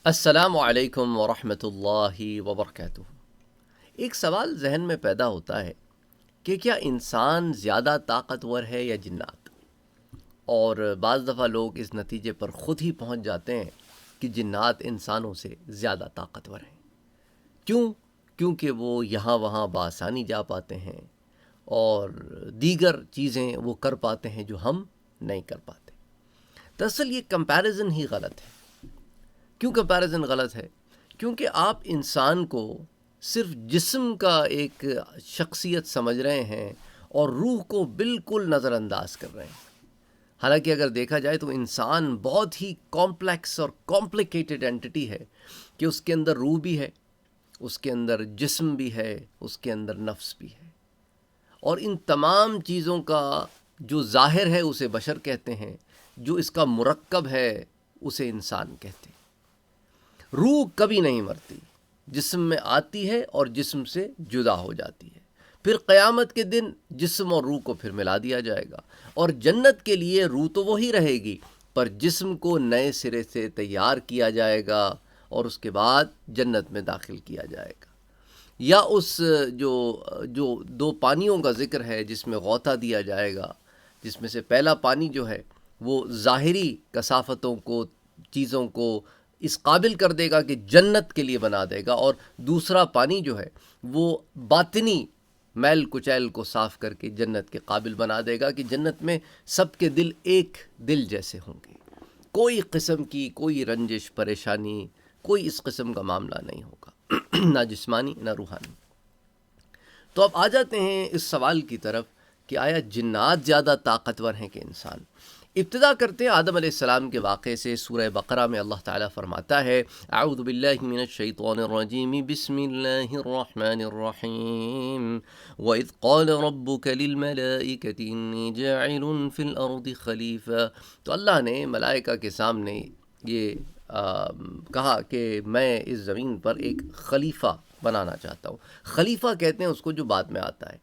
السلام علیکم ورحمۃ اللہ وبرکاتہ۔ ایک سوال ذہن میں پیدا ہوتا ہے کہ کیا انسان زیادہ طاقتور ہے یا جنات؟ اور بعض دفعہ لوگ اس نتیجے پر خود ہی پہنچ جاتے ہیں کہ جنات انسانوں سے زیادہ طاقتور ہیں۔ کیوں؟ کیونکہ وہ یہاں وہاں بآسانی جا پاتے ہیں اور دیگر چیزیں وہ کر پاتے ہیں جو ہم نہیں کر پاتے۔ دراصل یہ کمپیریزن ہی غلط ہے۔ کیوں کمپیریزن غلط ہے؟ کیونکہ آپ انسان کو صرف جسم کا ایک شخصیت سمجھ رہے ہیں اور روح کو بالکل نظر انداز کر رہے ہیں۔ حالانکہ اگر دیکھا جائے تو انسان بہت ہی کمپلیکس اور کمپلیکیٹڈ اینٹی ہے کہ اس کے اندر روح بھی ہے، اس کے اندر جسم بھی ہے، اس کے اندر نفس بھی ہے، اور ان تمام چیزوں کا جو ظاہر ہے اسے بشر کہتے ہیں، جو اس کا مرکب ہے اسے انسان کہتے ہیں۔ روح کبھی نہیں مرتی، جسم میں آتی ہے اور جسم سے جدا ہو جاتی ہے، پھر قیامت کے دن جسم اور روح کو پھر ملا دیا جائے گا، اور جنت کے لیے روح تو وہی رہے گی پر جسم کو نئے سرے سے تیار کیا جائے گا اور اس کے بعد جنت میں داخل کیا جائے گا۔ یا اس جو دو پانیوں کا ذکر ہے جس میں غوطہ دیا جائے گا، جس میں سے پہلا پانی جو ہے وہ ظاہری کثافتوں کو، چیزوں کو اس قابل کر دے گا کہ جنت کے لیے بنا دے گا، اور دوسرا پانی جو ہے وہ باطنی میل کچیل کو صاف کر کے جنت کے قابل بنا دے گا کہ جنت میں سب کے دل ایک دل جیسے ہوں گے، کوئی قسم کی کوئی رنجش پریشانی، کوئی اس قسم کا معاملہ نہیں ہوگا، نہ جسمانی نہ روحانی۔ تو اب آ جاتے ہیں اس سوال کی طرف کہ آیا جنات زیادہ طاقتور ہیں کہ انسان؟ ابتدا کرتے ہیں آدم علیہ السلام کے واقعے سے۔ سورہ بقرہ میں اللہ تعالیٰ فرماتا ہے اعوذ باللہ من الشیطان الرجیم بسم اللہ الرحمن الرحیم وَإِذْ قَالَ رَبُّكَ لِلْمَلَائِكَةِ إِنِّي جَاعِلٌ فِي الْأَرْضِ خَلِيفَةً، تو اللہ نے ملائکہ کے سامنے یہ کہا کہ میں اس زمین پر ایک خلیفہ بنانا چاہتا ہوں۔ خلیفہ کہتے ہیں اس کو جو بعد میں آتا ہے۔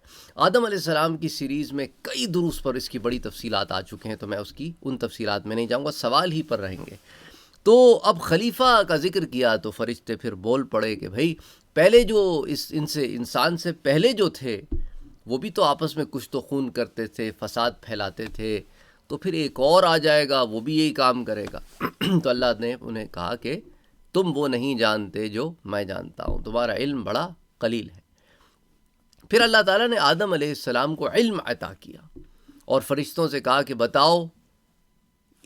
آدم علیہ السلام کی سیریز میں کئی دروس پر اس کی بڑی تفصیلات آ چکے ہیں، تو میں ان تفصیلات میں نہیں جاؤں گا، سوال ہی پر رہیں گے۔ تو اب خلیفہ کا ذکر کیا تو فرشتے پھر بول پڑے کہ بھئی پہلے جو انسان سے پہلے جو تھے وہ بھی تو آپس میں کچھ تو خون کرتے تھے، فساد پھیلاتے تھے، تو پھر ایک اور آ جائے گا وہ بھی یہی کام کرے گا۔ تو اللہ نے انہیں کہا کہ تم وہ نہیں جانتے جو میں جانتا ہوں، تمہارا علم بڑا قلیل ہے۔ پھر اللہ تعالیٰ نے آدم علیہ السلام کو علم عطا کیا اور فرشتوں سے کہا کہ بتاؤ،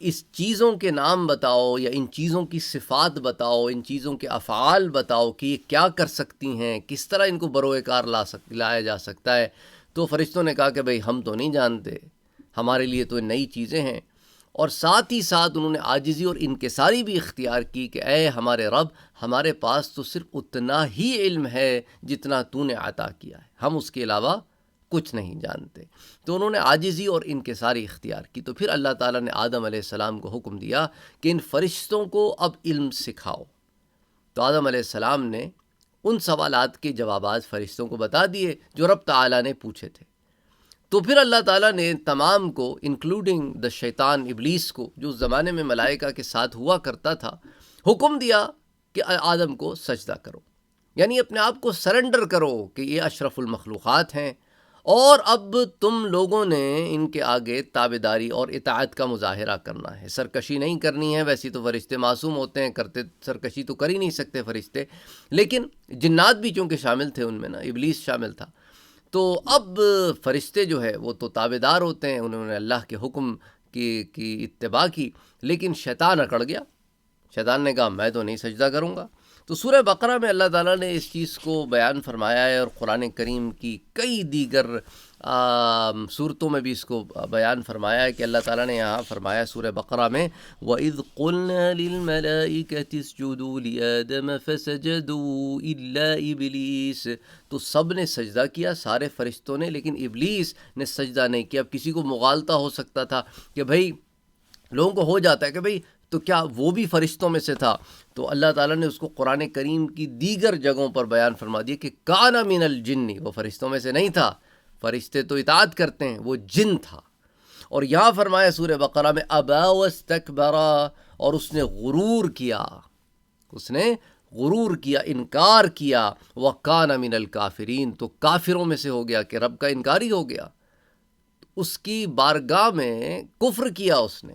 اس چیزوں کے نام بتاؤ، یا ان چیزوں کی صفات بتاؤ، ان چیزوں کے افعال بتاؤ کہ یہ کیا کر سکتی ہیں، کس طرح ان کو بروئے کار لایا جا سکتا ہے۔ تو فرشتوں نے کہا کہ بھئی ہم تو نہیں جانتے، ہمارے لیے تو نئی چیزیں ہیں، اور ساتھ ہی ساتھ انہوں نے عاجزی اور انکساری بھی اختیار کی کہ اے ہمارے رب، ہمارے پاس تو صرف اتنا ہی علم ہے جتنا تو نے عطا کیا ہے، ہم اس کے علاوہ کچھ نہیں جانتے۔ تو انہوں نے عاجزی اور انکساری اختیار کی۔ تو پھر اللہ تعالیٰ نے آدم علیہ السلام کو حکم دیا کہ ان فرشتوں کو اب علم سکھاؤ۔ تو آدم علیہ السلام نے ان سوالات کے جوابات فرشتوں کو بتا دیے جو رب تعالیٰ نے پوچھے تھے۔ تو پھر اللہ تعالیٰ نے تمام کو انکلوڈنگ دا شیطان ابلیس کو، جو اس زمانے میں ملائکہ کے ساتھ ہوا کرتا تھا، حکم دیا کہ آدم کو سجدہ کرو، یعنی اپنے آپ کو سرنڈر کرو کہ یہ اشرف المخلوقات ہیں، اور اب تم لوگوں نے ان کے آگے تابعداری اور اطاعت کا مظاہرہ کرنا ہے، سرکشی نہیں کرنی ہے۔ ویسے تو فرشتے معصوم ہوتے ہیں، کرتے سرکشی تو کر ہی نہیں سکتے فرشتے، لیکن جنات بھی چونکہ شامل تھے ان میں، نا ابلیس شامل تھا، تو اب فرشتے جو ہے وہ تو تابعدار ہوتے ہیں، انہوں نے اللہ کے حکم کی اتباع کی، لیکن شیطان اکڑ گیا۔ شیطان نے کہا میں تو نہیں سجدہ کروں گا۔ تو سورہ بقرہ میں اللہ تعالیٰ نے اس چیز کو بیان فرمایا ہے، اور قرآن کریم کی کئی دیگر صورتوں میں بھی اس کو بیان فرمایا ہے کہ اللہ تعالیٰ نے یہاں فرمایا سورہ بقرہ میں وَإِذْ قُلْنَا لِلْمَلَائِكَةِ اسْجُدُوا لِآدَمَ فَسَجَدُوا إِلَّا إِبْلِيسَ، تو سب نے سجدہ کیا، سارے فرشتوں نے، لیکن ابلیس نے سجدہ نہیں کیا۔ اب کسی کو مغالطہ ہو سکتا تھا کہ بھئی لوگوں کو ہو جاتا ہے کہ بھئی تو کیا وہ بھی فرشتوں میں سے تھا؟ تو اللہ تعالیٰ نے اس کو قرآن کریم کی دیگر جگہوں پر بیان فرما دیا کہ کان من الجن، وہ فرشتوں میں سے نہیں تھا، فرشتے تو اطاعت کرتے ہیں، وہ جن تھا۔ اور یہاں فرمایا سورہ بقرہ میں ابا واستکبر، اور اس نے غرور کیا، اس نے غرور کیا، انکار کیا، وَكَانَ مِنَ الْكَافِرِينَ، تو کافروں میں سے ہو گیا کہ رب کا انکاری ہو گیا، اس کی بارگاہ میں کفر کیا اس نے،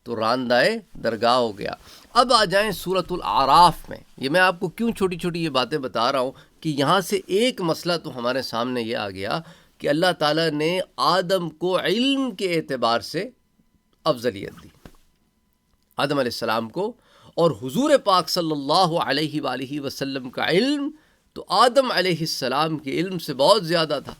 تو راندائے درگاہ ہو گیا۔ اب آ جائیں سورۃ الاعراف میں۔ یہ میں آپ کو کیوں چھوٹی چھوٹی یہ باتیں بتا رہا ہوں کہ یہاں سے ایک مسئلہ تو ہمارے سامنے یہ آ گیا کہ اللہ تعالیٰ نے آدم کو علم کے اعتبار سے افضلیت دی، آدم علیہ السلام کو، اور حضور پاک صلی اللہ علیہ وآلہ وسلم کا علم تو آدم علیہ السلام کے علم سے بہت زیادہ تھا۔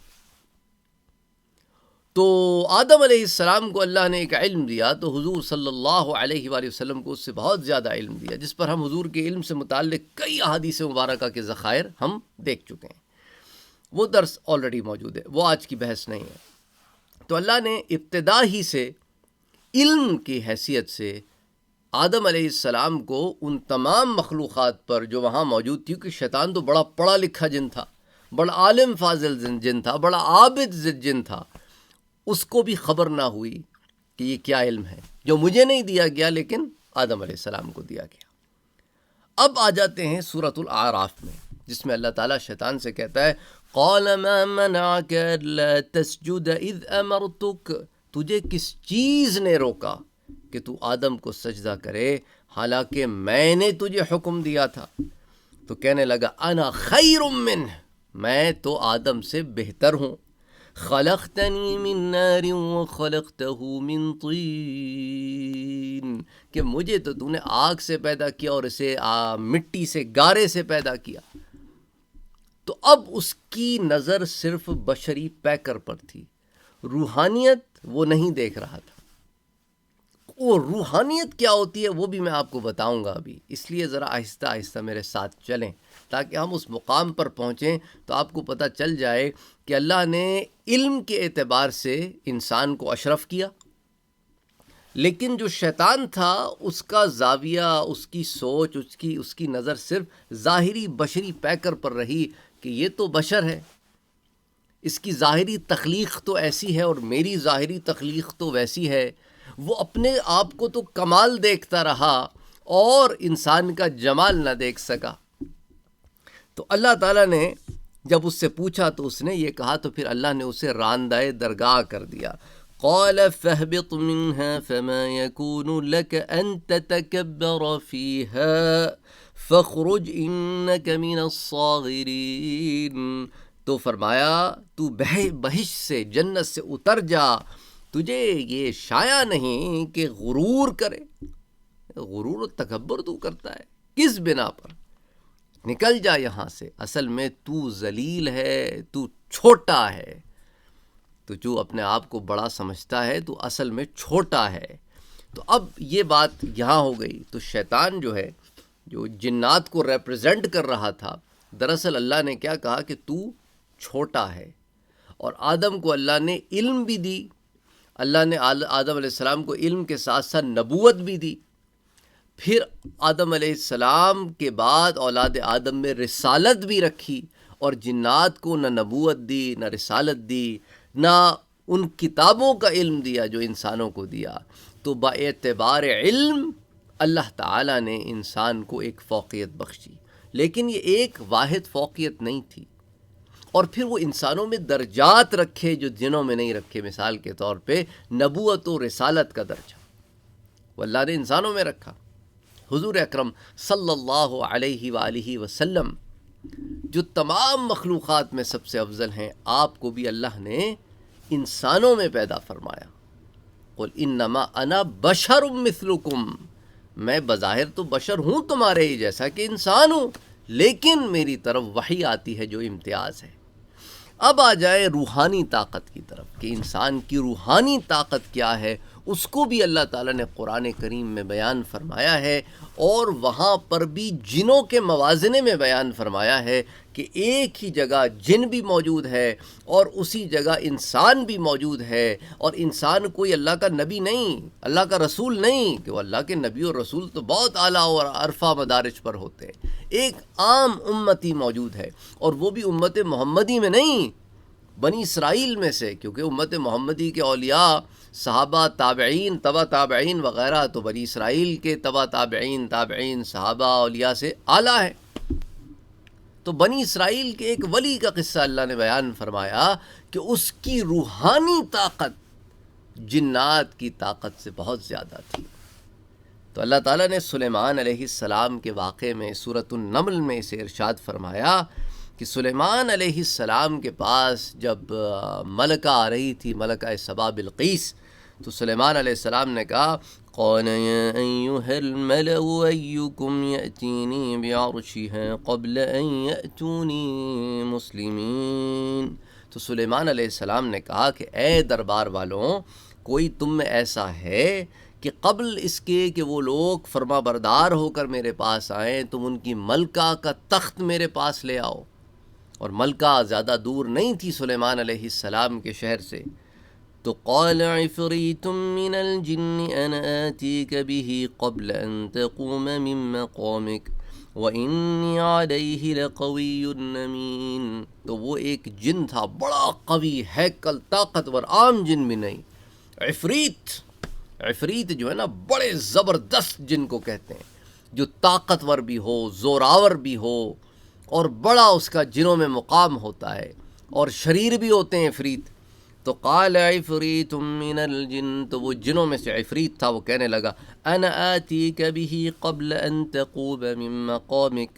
تو آدم علیہ السلام کو اللہ نے ایک علم دیا، تو حضور صلی اللہ علیہ وآلہ وسلم کو اس سے بہت زیادہ علم دیا، جس پر ہم حضور کے علم سے متعلق کئی احادیث مبارکہ کے ذخائر ہم دیکھ چکے ہیں، وہ درس آلریڈی موجود ہے، وہ آج کی بحث نہیں ہے۔ تو اللہ نے ابتدا ہی سے علم کی حیثیت سے آدم علیہ السلام کو ان تمام مخلوقات پر جو وہاں موجود تھی، کہ شیطان تو بڑا پڑھا لکھا جن تھا، بڑا عالم فاضل جن تھا، بڑا عابد جن تھا، اس کو بھی خبر نہ ہوئی کہ یہ کیا علم ہے جو مجھے نہیں دیا گیا لیکن آدم علیہ السلام کو دیا گیا۔ اب آ جاتے ہیں سورۃ الاعراف میں، جس میں اللہ تعالیٰ شیطان سے کہتا ہے قَالَ مَا مَنَعَكَ أَلَّا تَسْجُدَ إِذْ أَمَرْتُكَ، تجھے کس چیز نے روکا کہ تو آدم کو سجدہ کرے حالانکہ میں نے تجھے حکم دیا تھا؟ تو کہنے لگا انا خیر منہ، میں تو آدم سے بہتر ہوں، خلقتنی من نار وخلقته من طین، کہ مجھے تو نے آگ سے پیدا کیا اور اسے مٹی سے، گارے سے پیدا کیا۔ تو اب اس کی نظر صرف بشری پیکر پر تھی، روحانیت وہ نہیں دیکھ رہا تھا۔ وہ روحانیت کیا ہوتی ہے وہ بھی میں آپ کو بتاؤں گا ابھی، اس لیے ذرا آہستہ آہستہ میرے ساتھ چلیں تاکہ ہم اس مقام پر پہنچیں تو آپ کو پتہ چل جائے کہ اللہ نے علم کے اعتبار سے انسان کو اشرف کیا، لیکن جو شیطان تھا اس کا زاویہ، اس کی سوچ، اس کی نظر صرف ظاہری بشری پیکر پر رہی کہ یہ تو بشر ہے، اس کی ظاہری تخلیق تو ایسی ہے اور میری ظاہری تخلیق تو ویسی ہے۔ وہ اپنے آپ کو تو کمال دیکھتا رہا اور انسان کا جمال نہ دیکھ سکا۔ تو اللہ تعالیٰ نے جب اس سے پوچھا تو اس نے یہ کہا، تو پھر اللہ نے اسے راندائے درگاہ کر دیا۔ قال فاهبط منها فما يكون لك أن تتكبر فيها فاخرج إنك من الصاغرين، تو فرمایا تو بہشت سے، جنت سے اتر جا، تجھے یہ شایع نہیں کہ غرور کرے، غرور و تکبر تو کرتا ہے، کس بنا پر؟ نکل جا یہاں سے، اصل میں تو ذلیل ہے، تو چھوٹا ہے، تو جو اپنے آپ کو بڑا سمجھتا ہے تو اصل میں چھوٹا ہے۔ تو اب یہ بات یہاں ہو گئی، تو شیطان جو ہے، جو جنات کو ریپرزینٹ کر رہا تھا، دراصل اللہ نے کیا کہا کہ تو چھوٹا ہے، اور آدم کو اللہ نے علم بھی دی، اللہ نے آدم علیہ السلام کو علم کے ساتھ ساتھ نبوت بھی دی، پھر آدم علیہ السلام کے بعد اولاد آدم میں رسالت بھی رکھی، اور جنات کو نہ نبوت دی، نہ رسالت دی، نہ ان کتابوں کا علم دیا جو انسانوں کو دیا۔ تو با اعتبار علم اللہ تعالیٰ نے انسان کو ایک فوقیت بخشی، لیکن یہ ایک واحد فوقیت نہیں تھی، اور پھر وہ انسانوں میں درجات رکھے جو جنوں میں نہیں رکھے۔ مثال کے طور پہ نبوت و رسالت کا درجہ وہ اللہ نے انسانوں میں رکھا۔ حضور اکرم صلی اللہ علیہ وآلہ وسلم جو تمام مخلوقات میں سب سے افضل ہیں، آپ کو بھی اللہ نے انسانوں میں پیدا فرمایا۔ قل انما انا بشر مثلکم، میں بظاہر تو بشر ہوں تمہارے ہی جیسا کہ انسان ہوں، لیکن میری طرف وحی آتی ہے جو امتیاز ہے۔ اب آ جائے روحانی طاقت کی طرف کہ انسان کی روحانی طاقت کیا ہے، اس کو بھی اللہ تعالیٰ نے قرآن کریم میں بیان فرمایا ہے، اور وہاں پر بھی جنوں کے موازنے میں بیان فرمایا ہے کہ ایک ہی جگہ جن بھی موجود ہے اور اسی جگہ انسان بھی موجود ہے، اور انسان کوئی اللہ کا نبی نہیں، اللہ کا رسول نہیں، کہ وہ اللہ کے نبی اور رسول تو بہت اعلیٰ اور عرفہ مدارج پر ہوتے ہیں، ایک عام امتی موجود ہے، اور وہ بھی امت محمدی میں نہیں، بنی اسرائیل میں سے، کیونکہ امت محمدی کے اولیاء صحابہ تابعین تبع تابعین وغیرہ تو بنی اسرائیل کے تبع تابعین صحابہ اولیاء سے اعلیٰ ہے. تو بنی اسرائیل کے ایک ولی کا قصہ اللہ نے بیان فرمایا کہ اس کی روحانی طاقت جنات کی طاقت سے بہت زیادہ تھی. تو اللہ تعالیٰ نے سلیمان علیہ السلام کے واقعے میں سورۃ النمل میں اسے ارشاد فرمایا کہ سلیمان علیہ السلام کے پاس جب ملکہ آ رہی تھی، ملکہ سبا بلقیس، تو سلیمان علیہ السلام نے کہا قال یا ایھا الملأ ایکم یأتینی بعرشها قبل ان یأتونی مسلمین. تو سلیمان علیہ السلام نے کہا کہ اے دربار والوں، کوئی تم میں ایسا ہے کہ قبل اس کے کہ وہ لوگ فرما بردار ہو کر میرے پاس آئیں تم ان کی ملکہ کا تخت میرے پاس لے آؤ. اور ملکہ زیادہ دور نہیں تھی سلیمان علیہ السلام کے شہر سے. تو قال عفریت من الجن انا آتیک به قبل ان تقوم من مقامک وانی علیہ لقوی امین. تو وہ ایک جن تھا بڑا قوی ہیکل طاقتور، عام جن بھی نہیں. عفریت جو ہے نا، بڑے زبردست جن کو کہتے ہیں، جو طاقتور بھی ہو، زوراور بھی ہو، اور بڑا اس کا جنوں میں مقام ہوتا ہے، اور شریر بھی ہوتے ہیں عفریت. تو قال عفریت من الجن، تو وہ جنوں میں سے عفریت تھا، وہ کہنے لگا انا آتیک به قبل ان تقوم من مقامک.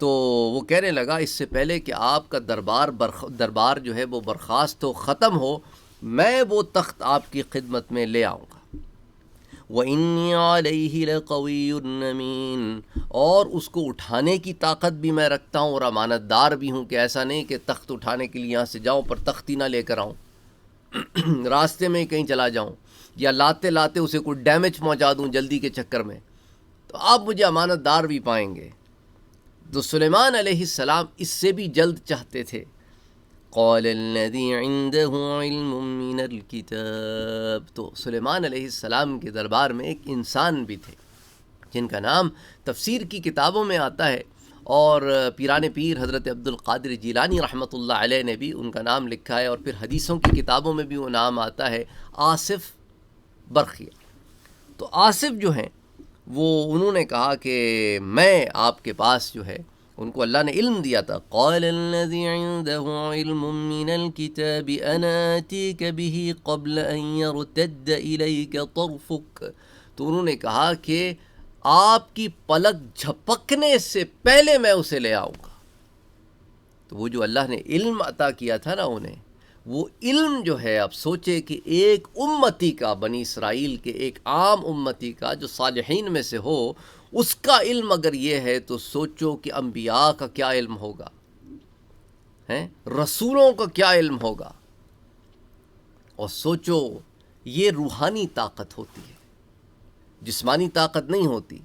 تو وہ کہنے لگا اس سے پہلے کہ آپ کا دربار جو ہے وہ برخاست ہو، ختم ہو، میں وہ تخت آپ کی خدمت میں لے آؤں گا. وَإِنِّي عَلَيْهِ لَقَوِيٌّ أَمِينٌ، اور اس کو اٹھانے کی طاقت بھی میں رکھتا ہوں اور امانت دار بھی ہوں، کہ ایسا نہیں کہ تخت اٹھانے کے لیے یہاں سے جاؤں پر تخت ہی نہ لے کر آؤں، راستے میں کہیں چلا جاؤں، یا لاتے لاتے اسے کوئی ڈیمیج پہنچا دوں جلدی کے چکر میں، تو آپ مجھے امانت دار بھی پائیں گے. تو سلیمان علیہ السلام اس سے بھی جلد چاہتے تھے. قال الذي عنده علم من الكتاب، تو سلیمان علیہ السلام کے دربار میں ایک انسان بھی تھے جن کا نام تفسیر کی کتابوں میں آتا ہے، اور پیران پیر حضرت عبد القادر جیلانی رحمۃ اللہ علیہ نے بھی ان کا نام لکھا ہے، اور پھر حدیثوں کی کتابوں میں بھی وہ نام آتا ہے، آصف برخیہ. تو آصف جو ہیں وہ انہوں نے کہا کہ میں آپ کے پاس جو ہے، ان کو اللہ نے علم دیا تھا. قال الذي عنده علم من الكتاب انا آتيك به قبل ان يرتد اليك طرفك. تو انہوں نے کہا کہ آپ کی پلک جھپکنے سے پہلے میں اسے لے آؤں گا. تو وہ جو اللہ نے علم عطا کیا تھا نا انہیں، وہ علم جو ہے، اب سوچے کہ ایک امتی کا، بنی اسرائیل کے ایک عام امتی کا جو صالحین میں سے ہو، اس کا علم اگر یہ ہے تو سوچو کہ انبیاء کا کیا علم ہوگا، رسولوں کا کیا علم ہوگا. اور سوچو یہ روحانی طاقت ہوتی ہے، جسمانی طاقت نہیں ہوتی.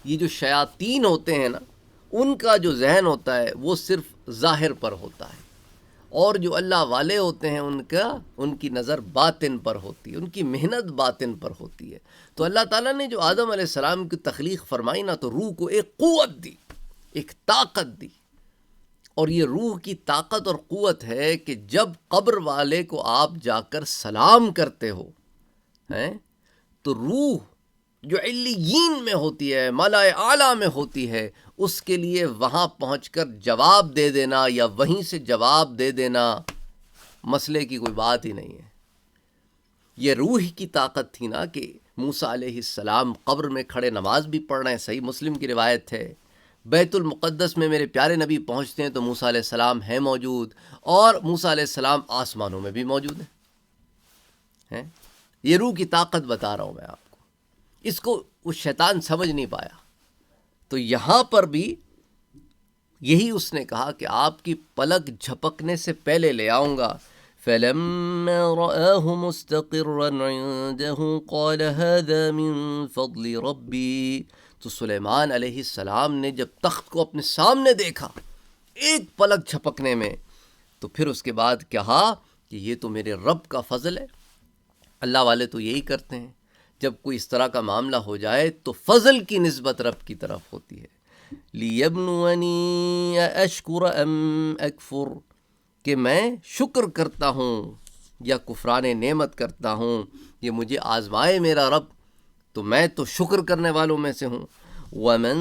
یہ جو شیاطین ہوتے ہیں نا، ان کا جو ذہن ہوتا ہے وہ صرف ظاہر پر ہوتا ہے، اور جو اللہ والے ہوتے ہیں ان کی نظر باطن پر ہوتی ہے، ان کی محنت باطن پر ہوتی ہے. تو اللہ تعالیٰ نے جو آدم علیہ السلام کی تخلیق فرمائی نا، تو روح کو ایک قوت دی، ایک طاقت دی. اور یہ روح کی طاقت اور قوت ہے کہ جب قبر والے کو آپ جا کر سلام کرتے ہو، تو روح جو علیین میں ہوتی ہے، ملائے اعلیٰ میں ہوتی ہے، اس کے لیے وہاں پہنچ کر جواب دے دینا یا وہیں سے جواب دے دینا مسئلے کی کوئی بات ہی نہیں ہے. یہ روح کی طاقت تھی نا کہ موسیٰ علیہ السلام قبر میں کھڑے نماز بھی پڑھ رہے ہیں، صحیح مسلم کی روایت ہے. بیت المقدس میں میرے پیارے نبی پہنچتے ہیں تو موسیٰ علیہ السلام ہیں موجود، اور موسیٰ علیہ السلام آسمانوں میں بھی موجود ہیں. یہ روح کی طاقت بتا رہا ہوں میں آپ کو. اس کو وہ شیطان سمجھ نہیں پایا. تو یہاں پر بھی یہی اس نے کہا کہ آپ کی پلک جھپکنے سے پہلے لے آؤں گا. فَلَمَّا رَآهُ مُسْتَقِرًّا عِندَهُ قَالَ هَذَا مِن فَضْلِ رَبِّي. تو سلیمان علیہ السلام نے جب تخت کو اپنے سامنے دیکھا ایک پلک جھپکنے میں، تو پھر اس کے بعد کہا کہ یہ تو میرے رب کا فضل ہے. اللہ والے تو یہی کرتے ہیں، جب کوئی اس طرح کا معاملہ ہو جائے تو فضل کی نسبت رب کی طرف ہوتی ہے. لِيَبْلُوَنِي أَأَشْكُرُ أَمْ أَكْفُرُ. کہ میں شکر کرتا ہوں یا کفران نعمت کرتا ہوں، یہ مجھے آزمائے میرا رب تو میں تو شکر کرنے والوں میں سے ہوں۔ وَمَن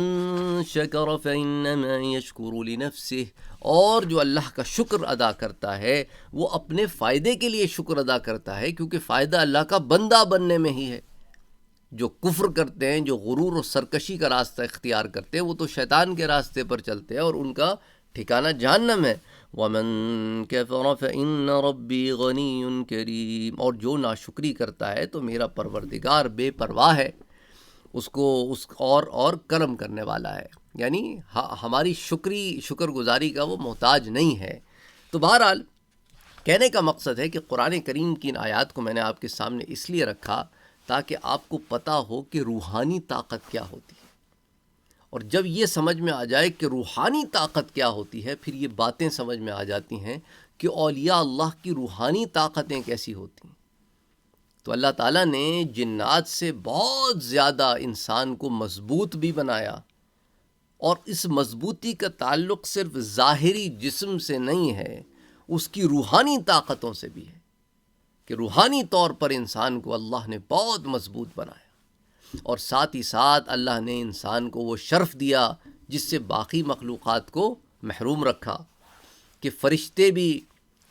شَكَرَ فَإِنَّمَا يَشْكُرُ لِنَفْسِهِ، اور جو اللہ کا شکر ادا کرتا ہے وہ اپنے فائدے کے لیے شکر ادا کرتا ہے، کیونکہ فائدہ اللہ کا بندہ بننے میں ہی ہے۔ جو کفر کرتے ہیں، جو غرور و سرکشی کا راستہ اختیار کرتے ہیں، وہ تو شیطان کے راستے پر چلتے ہیں اور ان کا ٹھکانہ جہنم ہے۔ وَمَن كَفَرَ فَإِنَّ رَبِّي غَنِيٌّ كَرِيمٌ، اور جو ناشکری کرتا ہے تو میرا پروردگار بے پرواہ ہے، اس کو اور کرم کرنے والا ہے، یعنی ہماری شکر گزاری کا وہ محتاج نہیں ہے۔ تو بہرحال کہنے کا مقصد ہے کہ قرآن کریم کی ان آیات کو میں نے آپ کے سامنے اس لیے رکھا تاکہ آپ کو پتہ ہو کہ روحانی طاقت کیا ہوتی ہے، اور جب یہ سمجھ میں آ جائے کہ روحانی طاقت کیا ہوتی ہے، پھر یہ باتیں سمجھ میں آ جاتی ہیں کہ اولیاء اللہ کی روحانی طاقتیں کیسی ہوتی ہیں۔ تو اللہ تعالیٰ نے جنات سے بہت زیادہ انسان کو مضبوط بھی بنایا، اور اس مضبوطی کا تعلق صرف ظاہری جسم سے نہیں ہے، اس کی روحانی طاقتوں سے بھی ہے، کہ روحانی طور پر انسان کو اللہ نے بہت مضبوط بنایا، اور ساتھ ہی ساتھ اللہ نے انسان کو وہ شرف دیا جس سے باقی مخلوقات کو محروم رکھا، کہ فرشتے بھی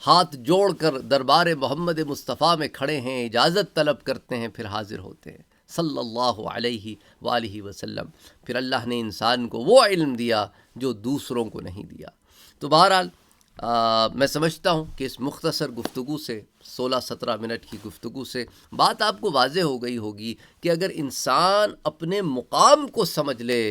ہاتھ جوڑ کر دربار محمد مصطفیٰ میں کھڑے ہیں، اجازت طلب کرتے ہیں، پھر حاضر ہوتے ہیں صلی اللہ علیہ وآلہ وسلم۔ پھر اللہ نے انسان کو وہ علم دیا جو دوسروں کو نہیں دیا۔ تو بہرحال میں سمجھتا ہوں کہ اس مختصر گفتگو سے 16-17 منٹ کی گفتگو سے بات آپ کو واضح ہو گئی ہوگی کہ اگر انسان اپنے مقام کو سمجھ لے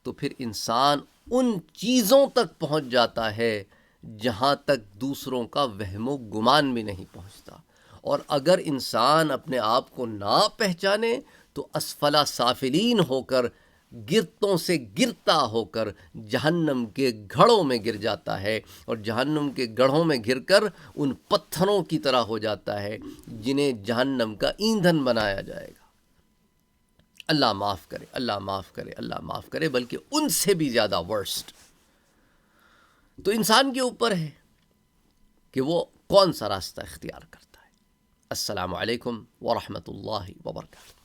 تو پھر انسان ان چیزوں تک پہنچ جاتا ہے جہاں تک دوسروں کا وہم و گمان بھی نہیں پہنچتا، اور اگر انسان اپنے آپ کو نہ پہچانے تو اسفل سافلین ہو کر، گرتوں سے گرتا ہو کر جہنم کے گڑھوں میں گر جاتا ہے، اور جہنم کے گڑھوں میں گر کر ان پتھروں کی طرح ہو جاتا ہے جنہیں جہنم کا ایندھن بنایا جائے گا۔ اللہ معاف کرے، اللہ معاف کرے، اللہ معاف کرے، بلکہ ان سے بھی زیادہ ورسٹ۔ تو انسان کے اوپر ہے کہ وہ کون سا راستہ اختیار کرتا ہے۔ السلام علیکم ورحمۃ اللہ وبرکاتہ۔